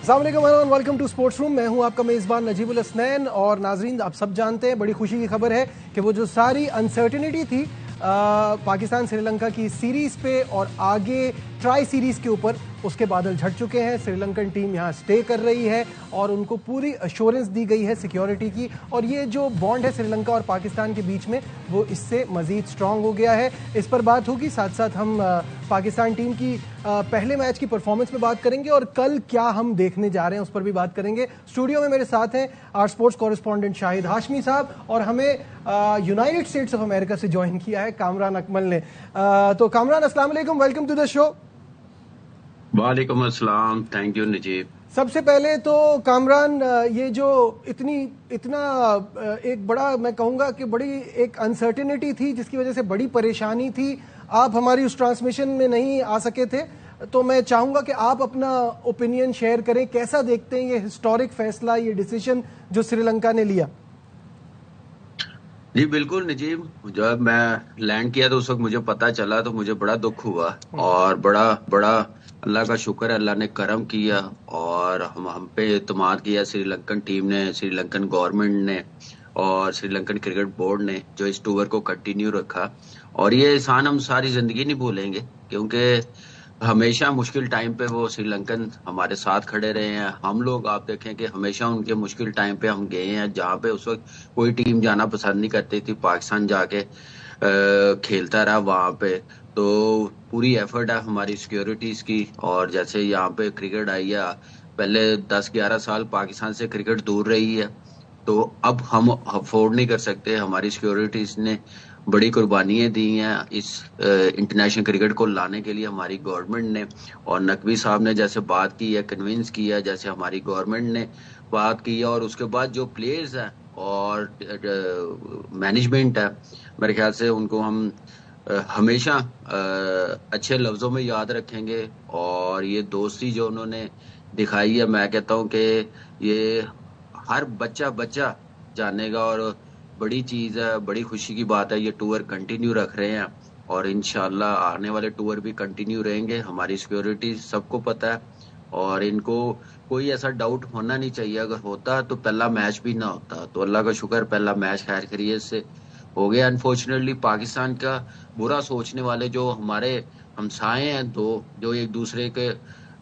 अस्सलाम वालेकुम and welcome to sports room. मैं हूं आपका मेज़बान नजीबुल हसनैन। और नाजरीन, आप सब जानते हैं, बड़ी खुशी की खबर है कि वो जो सारी अनसर्टिनिटी थी पाकिस्तान श्रीलंका की सीरीज़ पे और आगे ट्राई सीरीज़ के ऊपर, उसके बादल झड़ चुके हैं। श्रीलंकन टीम यहाँ स्टे कर रही है और उनको पूरी अश्योरेंस दी गई है सिक्योरिटी की। और ये जो बॉन्ड है श्रीलंका और पाकिस्तान के बीच में, वो इससे मज़ीद स्ट्रॉन्ग हो गया है। इस पर बात होगी, साथ साथ हम पाकिस्तान टीम की पहले मैच की परफॉर्मेंस पे बात करेंगे और कल क्या हम देखने जा रहे हैं उस पर भी बात करेंगे। स्टूडियो में मेरे साथ हैं our sports correspondent Shahid Hashmi साहब, और हमें यूनाइटेड स्टेट्स ऑफ अमेरिका से ज्वाइन किया है कामरान अकमल ने। तो कामरान, अस्सलाम वालेकुम, वेलकम टू द शो। वालेकुम अस्सलाम, थैंक यू नजीब। सबसे पहले तो कामरान, ये जो इतना एक बड़ा, मैं कहूँगा कि बड़ी एक अनसर्टिनिटी थी जिसकी वजह से बड़ी परेशानी थी, आप हमारी उस ट्रांसमिशन में नहीं आ सके थे, तो मैं चाहूँगा कि आप अपना ओपिनियन शेयर करें। कैसा देखते हैं ये हिस्टोरिक फैसला, ये डिसीजन जो श्रीलंका ने लिया? जी बिल्कुल नजीब, जब मैं लैंड किया तो उस वक्त मुझे पता चला तो मुझे बड़ा दुख हुआ और बड़ा बड़ा अल्लाह का शुक्र है, अल्लाह ने करम किया और हम पे एतमाद किया श्रीलंकन टीम ने, श्रीलंकन गवर्नमेंट ने और श्रीलंकन क्रिकेट बोर्ड ने, जो इस टूर को कंटिन्यू रखा। और ये एहसान हम सारी जिंदगी नहीं भूलेंगे, क्योंकि हमेशा मुश्किल टाइम पे वो श्रीलंकन हमारे साथ खड़े रहे हैं। हम लोग आप देखें कि हमेशा उनके मुश्किल टाइम पे हम गए हैं, जहाँ पे उस वक्त कोई टीम जाना पसंद नहीं करती थी, पाकिस्तान जाके खेलता रहा वहां पे। तो पूरी एफर्ट है हमारी सिक्योरिटीज की। और जैसे यहाँ पे क्रिकेट आई है, पहले 10-11 साल पाकिस्तान से क्रिकेट दूर रही है, तो अब हम अफोर्ड नहीं कर सकते। हमारी सिक्योरिटीज ने बड़ी कुर्बानियां दी हैं इस इंटरनेशनल क्रिकेट को लाने के लिए, हमारी गवर्नमेंट ने। और नकवी साहब ने जैसे बात की है, कन्विंस किया, जैसे हमारी गवर्नमेंट ने बात की है, और उसके बाद जो प्लेयर्स हैं और मैनेजमेंट है, मेरे ख्याल से उनको हम हमेशा अच्छे लफ्जों में याद रखेंगे। और ये दोस्ती जो उन्होंने दिखाई है, मैं कहता हूँ कि ये हर बच्चा बच्चा जानेगा और बड़ी चीज है, बड़ी खुशी की बात है। ये टूर कंटिन्यू रख रहे हैं और इंशाल्लाह आने वाले टूर भी कंटिन्यू रहेंगे। हमारी सिक्योरिटी सबको पता है और इनको कोई ऐसा डाउट होना नहीं चाहिए। अगर होता तो पहला मैच भी ना होता। तो अल्लाह का शुक्र, पहला मैच खैर खैरियत से हो गया। अनफॉर्चुनेटली पाकिस्तान का बुरा सोचने वाले जो हमारे हमसाए हैं दो, जो एक दूसरे के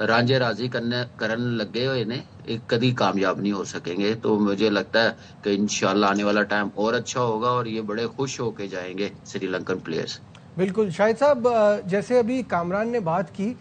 रांझे राजी करने लगे हुए ने, एक कभी कामयाब नहीं हो सकेंगे। तो मुझे लगता है कि इंशाल्लाह आने वाला टाइम और अच्छा होगा और ये बड़े खुश होके जाएंगे श्रीलंकन प्लेयर्स। बिल्कुल शाहिद साहब, जैसे अभी कामरान ने बात की,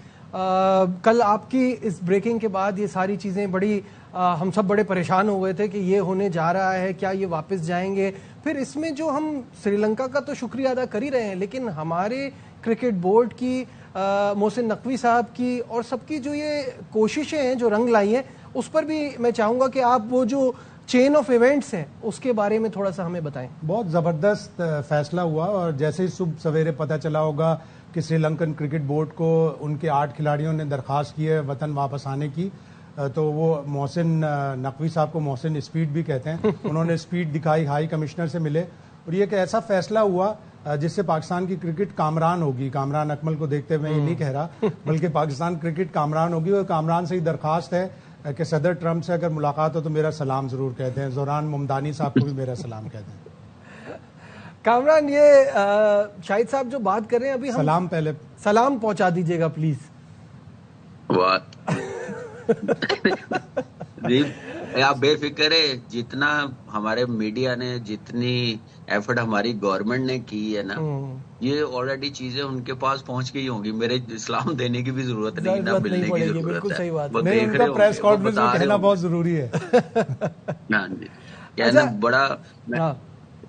कल आपकी इस ब्रेकिंग के बाद ये सारी चीज़ें बड़ी, हम सब बड़े परेशान हो गए थे कि ये होने जा रहा है, क्या ये वापस जाएंगे। फिर इसमें जो हम श्रीलंका का तो शुक्रिया अदा कर ही रहे हैं, लेकिन हमारे क्रिकेट बोर्ड की, मोहसिन नकवी साहब की और सबकी जो ये कोशिशें हैं जो रंग लाई हैं, उस पर भी मैं चाहूँगा कि आप वो जो चेन ऑफ इवेंट्स हैं उसके बारे में थोड़ा सा हमें बताएं। बहुत ज़बरदस्त फैसला हुआ और जैसे ही सुबह सवेरे पता चला होगा कि श्रीलंकन क्रिकेट बोर्ड को उनके 8 खिलाड़ियों ने दरख्वास्त की है वतन वापस आने की, तो वो मोहसिन नकवी साहब को मोहसिन स्पीड भी कहते हैं, उन्होंने स्पीड दिखाई, हाई कमिश्नर से मिले और ये एक ऐसा फैसला हुआ जिससे पाकिस्तान की क्रिकेट कामरान होगी। कामरान अकमल को देखते हुए मैं ये नहीं कह रहा, बल्कि पाकिस्तान क्रिकेट कामरान होगी। और कामरान से ही दरख्वास्त है कि सदर ट्रंप से अगर मुलाकात हो तो मेरा सलाम जरूर कहते हैं, जोरान मुमदानी साहब को भी मेरा सलाम कहते हैं। कामरान, ये शाहिद साहब जो बात कर रहे हैं अभी, हम सलाम पहले सलाम पहुंचा दीजिएगा प्लीज। जी आप बेफिक्र है, जितना हमारे मीडिया ने, जितनी एफर्ट हमारी गवर्नमेंट ने की है ना, ये ऑलरेडी चीजें उनके पास पहुंच गई होंगी। मेरे इस्लाम देने की भी जरूरत नहीं, ना मिलने की जरूरत बिल्कुल है। सही बात वो नहीं, देख उनका रहे प्रेस होंगे, वो कॉन्फ्रेंस में बता रहे कहना होंगे। बहुत जरूरी है। हाँ जी, कहना अच्छा, बड़ा।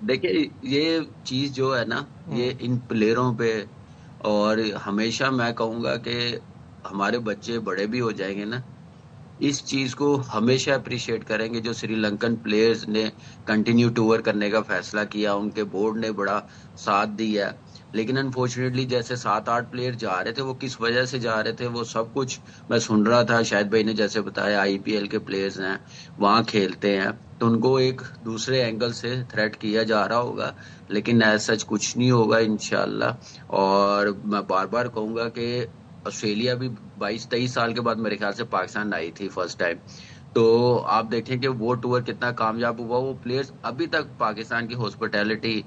देखिए ये चीज जो है ना, ये इन प्लेयरों पे, और हमेशा मैं कहूंगा कि हमारे बच्चे बड़े भी हो जाएंगे ना, इस चीज को हमेशा अप्रिशिएट करेंगे जो श्रीलंकन प्लेयर्स ने कंटिन्यू टूर करने का फैसला किया। उनके बोर्ड ने बड़ा साथ दिया। लेकिन अनफॉर्चुनेटली जैसे 7-8 प्लेयर जा रहे थे, वो किस वजह से जा रहे थे वो सब कुछ मैं सुन रहा था। शाहिद भाई ने जैसे बताया, आईपीएल के प्लेयर्स हैं, वहां खेलते हैं, तो उनको एक दूसरे एंगल से थ्रेट किया जा रहा होगा, लेकिन ऐसा सच कुछ नहीं होगा इंशाल्लाह। और मैं बार बार कहूंगा कि ऑस्ट्रेलिया भी 22-23 साल के बाद मेरे ख्याल से पाकिस्तान आई थी फर्स्ट टाइम। तो आप देखें कि वो टूर कितना कामयाब हुआ। वो प्लेयर्स अभी तक पाकिस्तान की हॉस्पिटैलिटी,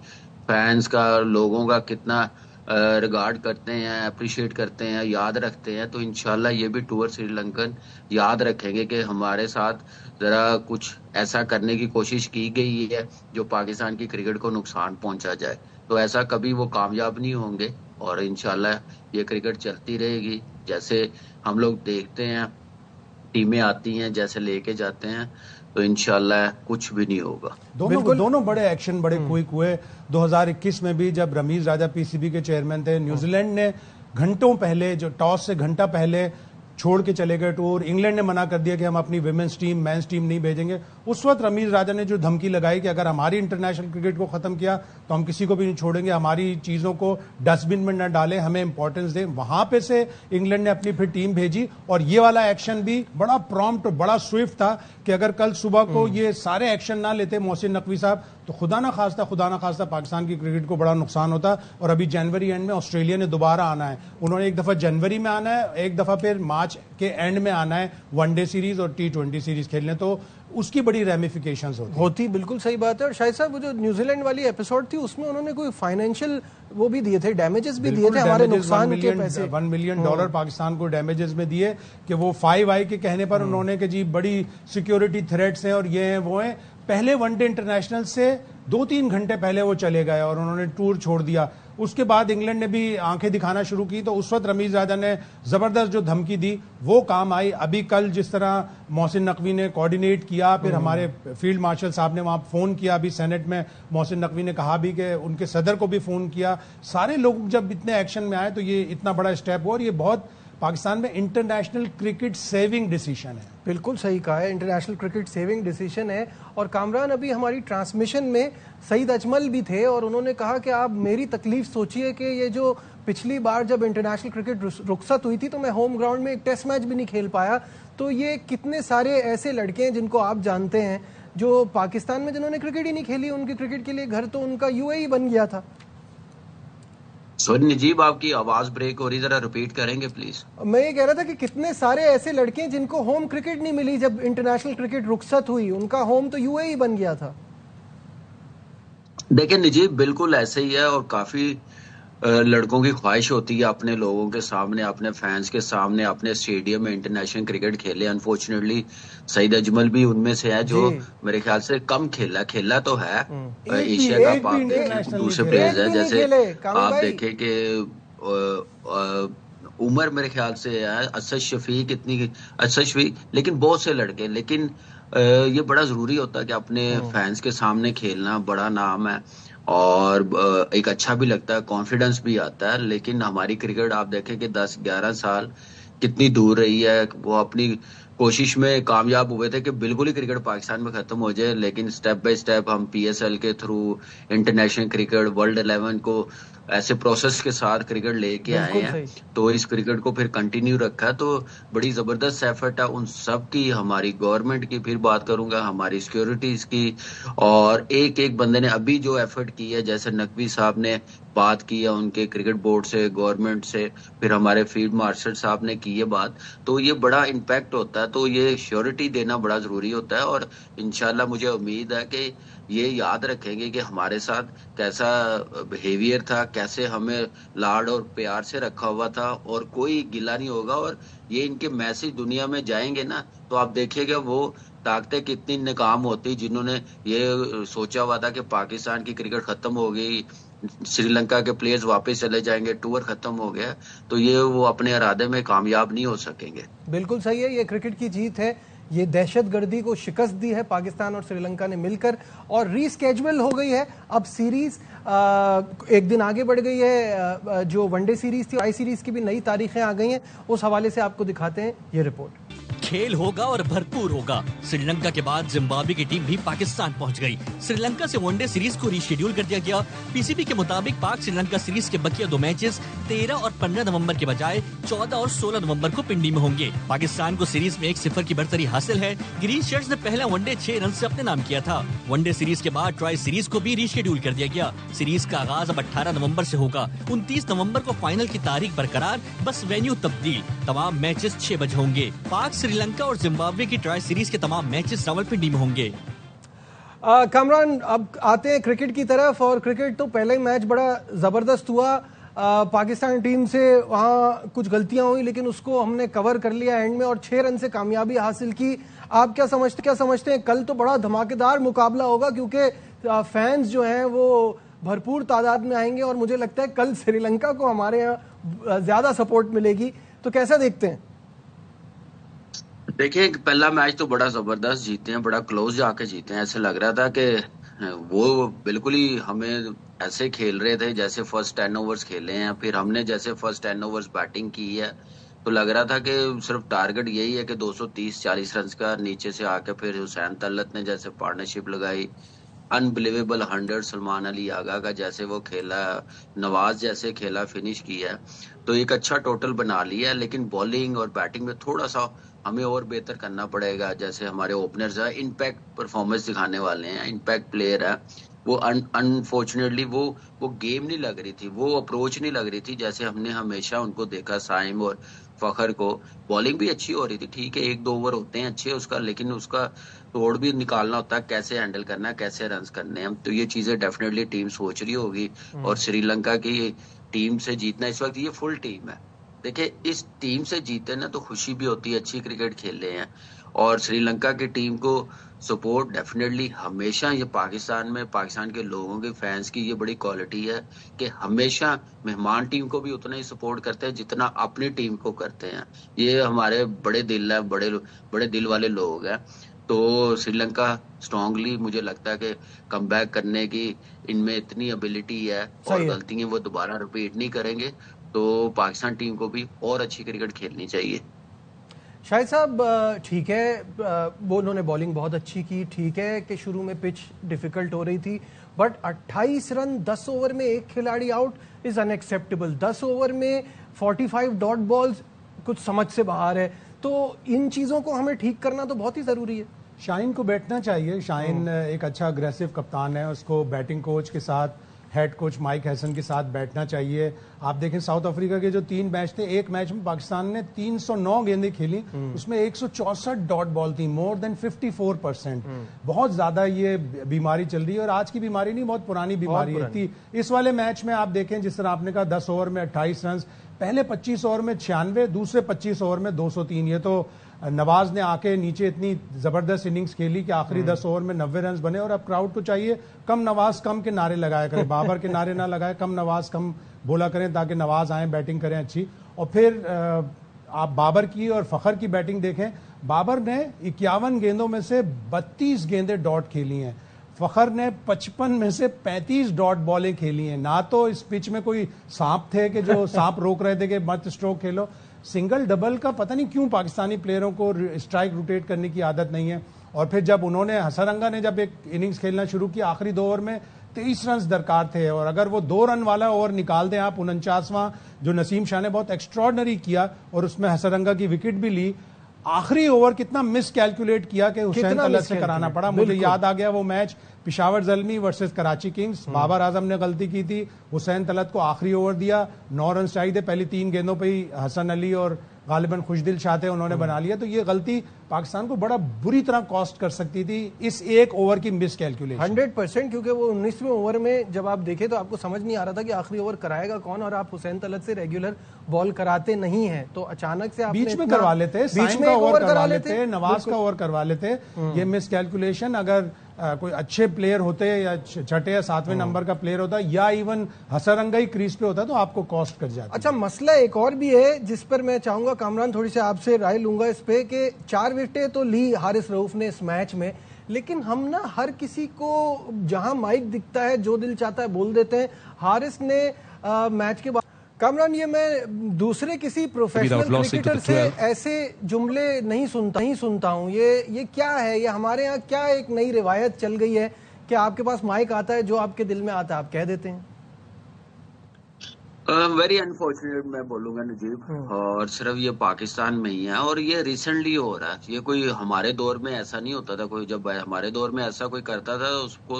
फैंस का, लोगों का कितना रिगार्ड करते हैं, अप्रिशिएट करते हैं, याद रखते हैं। तो इंशाल्लाह ये भी टूर श्रीलंकन याद रखेंगे कि हमारे साथ जरा कुछ ऐसा करने की कोशिश की गई है जो पाकिस्तान की क्रिकेट को नुकसान पहुंचा जाए। तो ऐसा कभी वो कामयाब नहीं होंगे और इंशाल्लाह ये क्रिकेट चलती रहेगी। जैसे हम लोग देखते हैं टीमें आती हैं, जैसे लेके जाते हैं, तो इंशाल्लाह कुछ भी नहीं होगा। दोनों बड़े एक्शन बड़े क्विक हुए। 2021 में भी जब रमीज राजा पीसीबी के चेयरमैन थे, न्यूजीलैंड ने घंटों पहले, जो टॉस से घंटा पहले छोड़ के चले गए टूर। इंग्लैंड ने मना कर दिया कि हम अपनी विमेंस टीम, मेंस टीम नहीं भेजेंगे। उस वक्त रमीज राजा ने जो धमकी लगाई कि अगर हमारी इंटरनेशनल क्रिकेट को खत्म किया तो हम किसी को भी नहीं छोड़ेंगे, हमारी चीजों को डस्टबिन में न डालें, हमें इंपॉर्टेंस दें। वहां पे से इंग्लैंड ने अपनी फिर टीम भेजी और ये वाला एक्शन भी बड़ा प्रॉम्प्ट, बड़ा स्विफ्ट था कि अगर कल सुबह को ये सारे एक्शन ना लेते मोहसिन नकवी साहब तो खुदा ना खास्ता पाकिस्तान की क्रिकेट को बड़ा नुकसान होता। और अभी जनवरी एंड में ऑस्ट्रेलिया ने दोबारा आना है। उन्होंने एक दफा जनवरी में आना है, एक दफा फिर मार्च के एंड में आना है वनडे सीरीज और T20 सीरीज खेलने। तो उसकी बड़ी रेमिफिकेशंस होती। बिल्कुल सही बात है। और शायद साहब वो जो न्यूजीलैंड वाली एपिसोड थी उसमें उन्होंने कोई फाइनेंशियल वो भी दिए थे, डैमेजेस भी दिए थे, हमारे नुकसान के पैसे $1 मिलियन पाकिस्तान को डैमेजेस में दिए कि वो 5i के कहने पर उन्होंने कि जी बड़ी सिक्योरिटी थ्रेट्स हैं और ये हैं वो हैं। पहले वनडे इंटरनेशनल से 2-3 घंटे पहले वो चले गए और उन्होंने टूर छोड़ दिया। उसके बाद इंग्लैंड ने भी आंखें दिखाना शुरू की तो उस वक्त रमीज राजा ने जबरदस्त जो धमकी दी वो काम आई। अभी कल जिस तरह मोहसिन नकवी ने कोऑर्डिनेट किया, फिर हमारे फील्ड मार्शल साहब ने वहां फोन किया, अभी सेनेट में मोहसिन नकवी ने कहा भी कि उनके सदर को भी फोन किया। सारे लोग जब इतने एक्शन में आए तो ये इतना बड़ा स्टेप हुआ और ये बहुत पाकिस्तान में इंटरनेशनल क्रिकेट सेविंग डिसीजन है। बिल्कुल सही कहा है, इंटरनेशनल क्रिकेट सेविंग डिसीजन है। और कामरान अभी हमारी ट्रांसमिशन में सईद अजमल भी थे और उन्होंने कहा कि आप मेरी तकलीफ सोचिए कि ये जो पिछली बार जब इंटरनेशनल क्रिकेट रुखसत हुई थी तो मैं होम ग्राउंड में एक टेस्ट मैच भी नहीं खेल पाया। तो ये कितने सारे ऐसे लड़के हैं जिनको आप जानते हैं जो पाकिस्तान में जिन्होंने क्रिकेट ही नहीं खेली, उनके क्रिकेट के लिए घर तो उनका UAE बन गया था। सॉरी नजीब, आपकी आवाज ब्रेक हो रही, जरा रिपीट करेंगे प्लीज। मैं ये कह रहा था कि कितने सारे ऐसे लड़के हैं जिनको होम क्रिकेट नहीं मिली जब इंटरनेशनल क्रिकेट रुखसत हुई, उनका होम तो UAE बन गया था। देखिए नजीब, बिल्कुल ऐसे ही है और काफी लड़कों की ख्वाहिश होती है अपने लोगों के सामने, अपने फैंस के सामने, अपने स्टेडियम में इंटरनेशनल क्रिकेट खेले। अनफॉर्चुनेटली सईद अजमल भी उनमें से है जो मेरे ख्याल से कम खेला तो है। एशिया कप आप देखें, दूसरे प्लेयर्स है, जैसे आप देखें कि उमर मेरे ख्याल से है, असद शफीक, लेकिन बहुत से लड़के। लेकिन ये बड़ा जरूरी होता है कि अपने फैंस के सामने खेलना, बड़ा नाम है और एक अच्छा भी लगता है, कॉन्फिडेंस भी आता है। लेकिन हमारी क्रिकेट आप देखें कि 10-11 साल कितनी दूर रही है। वो अपनी कोशिश में कामयाब हुए थे कि बिल्कुल ही क्रिकेट पाकिस्तान में खत्म हो जाए, लेकिन स्टेप बाय स्टेप हम PSL के थ्रू इंटरनेशनल क्रिकेट, वर्ल्ड 11 को ऐसे प्रोसेस के साथ क्रिकेट लेके आए हैं। तो इस क्रिकेट को फिर कंटिन्यू रखा, तो बड़ी जबरदस्त एफर्ट है उन सब की, हमारी गवर्नमेंट की, फिर बात करूंगा हमारी सिक्योरिटीज की, और एक एक बंदे ने अभी जो एफर्ट की है, जैसे नकवी साहब ने बात की है उनके क्रिकेट बोर्ड से, गवर्नमेंट से, फिर हमारे फील्ड मार्शल साहब ने की है बात, तो ये बड़ा इम्पैक्ट होता है। तो ये श्योरिटी देना बड़ा जरूरी होता है और इंशाल्लाह मुझे उम्मीद है कि ये याद रखेंगे कि हमारे साथ कैसा बिहेवियर था, कैसे हमें लाड और प्यार से रखा हुआ था और कोई गिला नहीं होगा। और ये इनके मैसेज दुनिया में जाएंगे ना, तो आप देखिएगा वो ताकतें कितनी नाकाम होती जिन्होंने ये सोचा हुआ था कि पाकिस्तान की क्रिकेट खत्म हो गई, श्रीलंका के प्लेयर्स वापस चले जाएंगे, टूर खत्म हो गया, तो ये वो अपने इरादे में कामयाब नहीं हो सकेंगे। बिल्कुल सही है, ये क्रिकेट की जीत है, ये दहशतगर्दी को शिकस्त दी है पाकिस्तान और श्रीलंका ने मिलकर, और रीस्केड्यूल हो गई है अब सीरीज, एक दिन आगे बढ़ गई है। जो वनडे सीरीज थी, आई सीरीज की भी नई तारीखें आ गई हैं, उस हवाले से आपको दिखाते हैं ये रिपोर्ट। खेल होगा और भरपूर होगा। श्रीलंका के बाद जिम्बाब्वे की टीम भी पाकिस्तान पहुंच गई। श्रीलंका से वनडे सीरीज को रीशेड्यूल कर दिया गया। पीसीबी के मुताबिक पाक श्रीलंका सीरीज के बकिया 2 मैचेस 13 और 15 नवंबर के बजाय 14 और 16 नवंबर को पिंडी में होंगे। पाकिस्तान को सीरीज में 1-0 की बढ़तरी हासिल है। ग्रीन शर्ट्स ने पहला वनडे 6 रन से अपने नाम किया था। वनडे सीरीज के बाद ट्राई सीरीज को भी रीशेड्यूल कर दिया गया। सीरीज का आगाज अब 18 नवंबर से होगा। 29 नवंबर को फाइनल की तारीख बरकरार, बस वेन्यू तब्दील। तमाम मैचेस 6 बजे होंगे। पाक, श्रीलंका और जिम्बाब्वे की ट्राई सीरीज के तमाम मैचेस रावलपिंडी में होंगे। कामरान, अब आते हैं क्रिकेट की तरफ। और क्रिकेट तो पहले ही मैच बड़ा जबरदस्त हुआ। पाकिस्तान टीम से वहां कुछ गलतियां हुई, लेकिन उसको हमने कवर कर लिया एंड में और 6 रन से कामयाबी हासिल की। आप क्या समझते हैं कल तो बड़ा धमाकेदार मुकाबला होगा, क्योंकि फैंस जो हैं वो भरपूर तादाद में आएंगे और मुझे लगता है कल श्रीलंका को हमारे यहाँ ज्यादा सपोर्ट मिलेगी। तो कैसा देखते हैं? देखिए, पहला मैच तो बड़ा जबरदस्त जीते हैं, बड़ा क्लोज जाके जीते हैं। ऐसे लग रहा था कि वो बिल्कुल ही हमें ऐसे खेल रहे थे जैसे फर्स्ट 10 ओवर्स खेले हैं। फिर हमने जैसे फर्स्ट 10 ओवर्स बैटिंग की है तो लग रहा था कि सिर्फ टारगेट यही है कि 230-40 रन का। नीचे से आके फिर हुसैन तलत ने जैसे पार्टनरशिप लगाई, अनबिलीवेबल 100 सलमान अली आगा का जैसे वो खेला, नवाज जैसे खेला, फिनिश किया, तो एक अच्छा टोटल बना लिया। लेकिन बॉलिंग और बैटिंग में थोड़ा सा हमें और बेहतर करना पड़ेगा। जैसे हमारे ओपनर्स है, इम्पैक्ट परफॉर्मेंस दिखाने वाले हैं, इम्पैक्ट प्लेयर है, वो अनफॉर्चुनेटली वो गेम नहीं लग रही थी, वो अप्रोच नहीं लग रही थी जैसे हमने हमेशा उनको देखा। साइम और फखर को बॉलिंग भी अच्छी हो रही थी, ठीक है 1-2 ओवर होते हैं अच्छे उसका, लेकिन उसका तोड़ भी निकालना होता है, कैसे हैंडल करना है, कैसे रन करने हैं। तो ये चीजें डेफिनेटली टीम सोच रही होगी। और श्रीलंका की टीम से जीतना इस वक्त ये फुल टीम है। देखिए, इस टीम से जीते ना तो खुशी भी होती है, अच्छी क्रिकेट खेल रहे हैं। और श्रीलंका की टीम को सपोर्ट डेफिनेटली हमेशा, ये पाकिस्तान के लोगों के फैंस की ये बड़ी क्वालिटी है कि हमेशा मेहमान टीम को भी उतना ही सपोर्ट करते हैं जितना अपनी टीम को करते हैं। ये हमारे बड़े दिल है, बड़े दिल वाले लोग हैं। तो श्रीलंका स्ट्रांगली मुझे लगता है कि कमबैक करने की इनमें इतनी एबिलिटी है और गलतियां वो दोबारा रिपीट नहीं करेंगे। तो पाकिस्तान टीम को भी और अच्छी क्रिकेट खेलनी चाहिए। शाहिद साहब, ठीक है, वो उन्होंने बॉलिंग बहुत अच्छी की, ठीक है कि शुरू में पिच डिफिकल्ट हो रही थी, बट 28 रन 10 ओवर में एक खिलाड़ी आउट इज अनएक्सेप्टेबल। 10 ओवर में 45 डॉट बॉल्स कुछ समझ से बाहर है। तो इन चीजों को हमें ठीक करना तो बहुत ही जरूरी है। शाहीन को बैठना चाहिए। शाहीन एक अच्छा अग्रेसिव कप्तान है, उसको बैटिंग कोच के साथ, हेड कोच माइक हैसन के साथ बैठना चाहिए। आप देखें साउथ अफ्रीका के जो 3 मैच थे, एक मैच में पाकिस्तान ने 309 गेंदें खेली, उसमें 164 डॉट बॉल थी, मोर देन 54%। बहुत ज्यादा ये बीमारी चल रही है और आज की बीमारी नहीं, बहुत पुरानी बीमारी थी। इस वाले मैच में आप देखें, जिस तरह आपने कहा 10 ओवर में 28 रन, पहले 25 ओवर में 96, दूसरे 25 ओवर में 203। ये तो नवाज ने आके नीचे इतनी जबरदस्त इनिंग्स खेली कि आखिरी 10 ओवर में 90 रन बने। और अब क्राउड को चाहिए कम नवाज कम के नारे लगाया करें, बाबर के नारे ना लगाए, कम नवाज कम बोला करें ताकि नवाज आए, बैटिंग करें अच्छी। और फिर आप बाबर की और फखर की बैटिंग देखें, बाबर ने 51 गेंदों में से 32 गेंदें डॉट खेली हैं, फखर ने 55 में से 35 डॉट बॉलें खेली हैं। ना तो इस पिच में कोई सांप थे कि जो सांप रोक रहे थे कि मत स्ट्रोक खेलो। सिंगल डबल का पता नहीं क्यों पाकिस्तानी प्लेयरों को स्ट्राइक रोटेट करने की आदत नहीं है। और फिर जब उन्होंने, हसरंगा ने जब एक इनिंग्स खेलना शुरू किया, आखिरी 2 ओवर में 23 रन दरकार थे, और अगर वो 2 रन वाला ओवर निकाल दें आप, 49वां जो नसीम शाह ने बहुत एक्स्ट्रॉर्डनरी किया और उसमें हसरंगा की विकेट भी ली, आखिरी ओवर कितना मिस कैलकुलेट किया कि हुसैन तलत से कराना पड़ा। मुझे याद आ गया वो match Peshawar Zalmi versus Karachi Kings, Babar Azam ने गलती की थी, हुसैन तलत को आखिरी ओवर दिया, 9 रन चाहिए, पहली 3 गेंदों पे ही हसन अली और गालिबन खुशदिल शाह थे, उन्होंने बना लिया। तो ये गलती पाकिस्तान को बड़ा बुरी तरह कॉस्ट कर सकती थी, इस एक ओवर की मिस कैलकुलेशन। 100%, क्योंकि वो 19वें ओवर में जब आप देखें तो आपको समझ नहीं आ रहा था कि आखिरी ओवर कराएगा कौन, और आप हुसैन तलत से रेगुलर बॉल कराते नहीं हैं, तो अचानक से आपने बीच में करवा लेते, बीच में ओवर करवा लेते, नवाज का ओवर करवा लेते। ये मिस कैलकुलेशन, अगर कोई अच्छे प्लेयर होते या छठे या 7वें नंबर का प्लेयर होता या इवन हसरंगा ही क्रीज पे होता तो आपको कॉस्ट कर जाता। अच्छा, मसला एक और भी है जिस पर मैं चाहूंगा कामरान थोड़ी सी आपसे राय लूंगा इस पे, कि 4 विकेटें तो ली हारिस रऊफ ने इस मैच में, लेकिन हम ना हर किसी को जहां माइक दिखता है जो दिल चाहता है बोल देते हैं। हारिस ने मैच के बाद, कामरान, ये मैं दूसरे किसी प्रोफेशनल क्रिकेटर से ऐसे जुमले नहीं सुनता हूँ। ये क्या है? ये हमारे यहाँ क्या एक नई रिवायत चल गई है कि आपके पास माइक आता है, जो आपके दिल में आता है आप कह देते हैं? वेरी अनफॉर्चुनेट मैं बोलूंगा नजीब, और सिर्फ ये पाकिस्तान में ही है और ये रिसेंटली हो रहा है। ये कोई हमारे दौर में ऐसा नहीं होता था। कोई जब हमारे दौर में ऐसा कोई करता था उसको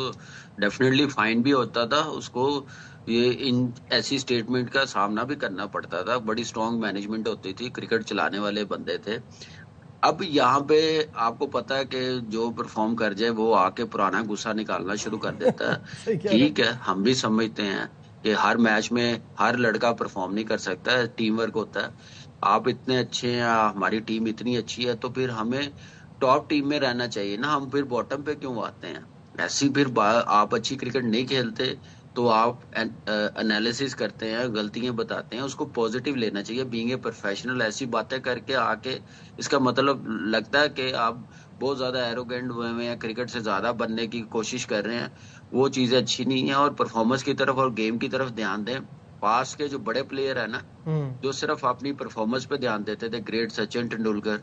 डेफिनेटली फाइन भी होता था, उसको ये इन ऐसी स्टेटमेंट का सामना भी करना पड़ता था। बड़ी स्ट्रांग मैनेजमेंट होती थी, क्रिकेट चलाने वाले बंदे थे। अब यहाँ पे आपको पता है कि जो परफॉर्म कर जाए वो आके पुराना गुस्सा निकालना शुरू कर देता है। ठीक है, हम भी समझते हैं कि हर मैच में हर लड़का परफॉर्म नहीं कर सकता है, टीम वर्क होता है। आप इतने अच्छे हैं, हमारी टीम इतनी अच्छी है, तो फिर हमें टॉप टीम में रहना चाहिए ना। हम फिर बॉटम पे क्यों आते हैं? ऐसी फिर आप अच्छी क्रिकेट नहीं खेलते तो आप एनालिसिस करते हैं, गलतियां बताते हैं, उसको पॉजिटिव लेना चाहिए। बीइंग ए प्रोफेशनल ऐसी बातें करके आके इसका मतलब लगता है कि आप बहुत ज्यादा एरोगेंट हुए हैं या क्रिकेट से ज्यादा बनने की कोशिश कर रहे हैं। वो चीजें अच्छी नहीं है और परफॉर्मेंस की तरफ और गेम की तरफ ध्यान दें। पास के जो बड़े प्लेयर है ना, जो सिर्फ अपनी परफॉर्मेंस पे ध्यान देते थे, ग्रेट सचिन तेंदुलकर,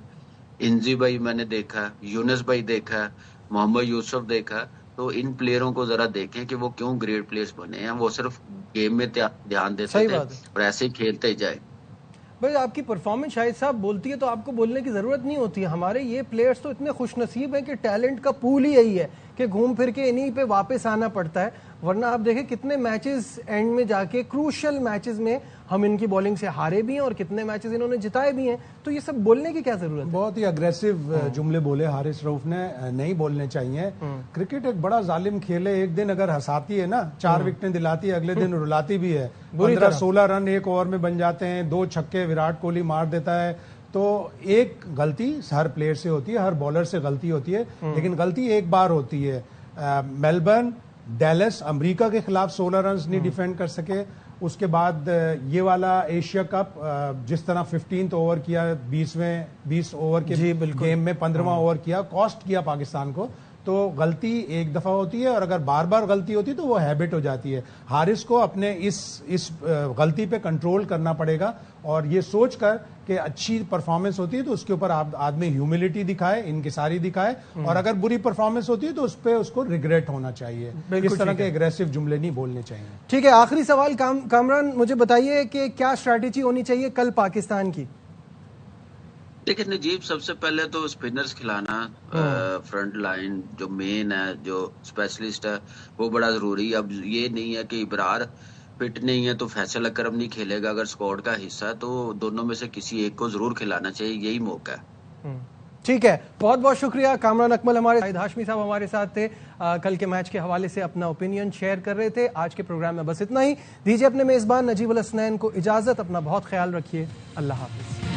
इंजी भाई मैंने देखा, यूनुस भाई देखा, मोहम्मद यूसुफ देखा, तो इन प्लेयरों को जरा देखें कि वो क्यों ग्रेट प्लेयर्स बने हैं। वो सिर्फ गेम में ध्यान देते थे और ऐसे ही खेलते ही जाए। भाई आपकी परफॉर्मेंस शायद साहब बोलती है तो आपको बोलने की ज़रूरत नहीं होती है। हमारे ये प्लेयर्स तो इतने खुशनसीब हैं कि टैलेंट का पूल ही यही है कि घूम फिर के इन्हीं पे वापस आना पड़ता है। वरना आप देखें कितने मैचेस एंड में जाके क्रूशल मैचेस में हम इनकी बॉलिंग से हारे भी हैं और कितने मैचेस इन्होंने जिताए भी हैं। तो ये सब बोलने की क्या जरूरत है? बहुत ही अग्रेसिव जुमले बोले हारिस रऊफ ने, नहीं बोलने चाहिए। क्रिकेट एक बड़ा जालिम खेल है। एक दिन अगर हंसाती है ना, 4 विकेटें दिलाती है, अगले दिन रुलाती भी है। 15-16 रन एक ओवर में बन जाते हैं, 2 छक्के विराट कोहली मार देता है। तो एक गलती हर प्लेयर से होती है, हर बॉलर से गलती होती है, लेकिन गलती एक बार होती है। मेलबर्न, डेलस, अमेरिका के खिलाफ 16 रन नहीं डिफेंड कर सके। उसके बाद ये वाला एशिया कप जिस तरह 15th ओवर किया, 20 ओवर के गेम में 15वां ओवर किया, कॉस्ट किया पाकिस्तान को। तो गलती एक दफा होती है और अगर बार बार गलती होती है तो वो हैबिट हो जाती है। हारिस को अपने इस गलती पे कंट्रोल करना पड़ेगा और ये सोचकर कि अच्छी परफॉर्मेंस होती है तो उसके ऊपर आदमी ह्यूमिलिटी दिखाए, इनकिसारी दिखाए, और अगर बुरी परफॉर्मेंस होती है तो उस पर उसको रिग्रेट होना चाहिए। इस तरह के एग्रेसिव जुमले नहीं बोलने चाहिए। ठीक है, आखिरी सवाल कामरान, मुझे बताइए कि क्या स्ट्रैटेजी होनी चाहिए कल पाकिस्तान की? देखिए नजीब, सबसे पहले तो स्पिनर्स खिलाना, फ्रंट लाइन जो मेन है, जो स्पेशलिस्ट है, वो बड़ा जरूरी है। अब ये नहीं है कि इब्रार फिट नहीं है तो फैसल अकरम नहीं खेलेगा। अगर स्क्वाड का हिस्सा है तो दोनों में से किसी एक को जरूर खिलाना चाहिए, यही मौका है। ठीक है, बहुत बहुत शुक्रिया। कामरान अकमल हमारे, शाहिद हाशमी साहब हमारे साथ थे, कल के मैच के हवाले से अपना ओपिनियन शेयर कर रहे थे। आज के प्रोग्राम में बस इतना ही। दीजिए अपने मेजबान नजीब उल हसनैन को इजाजत। अपना बहुत ख्याल रखिए। अल्लाह हाफिज।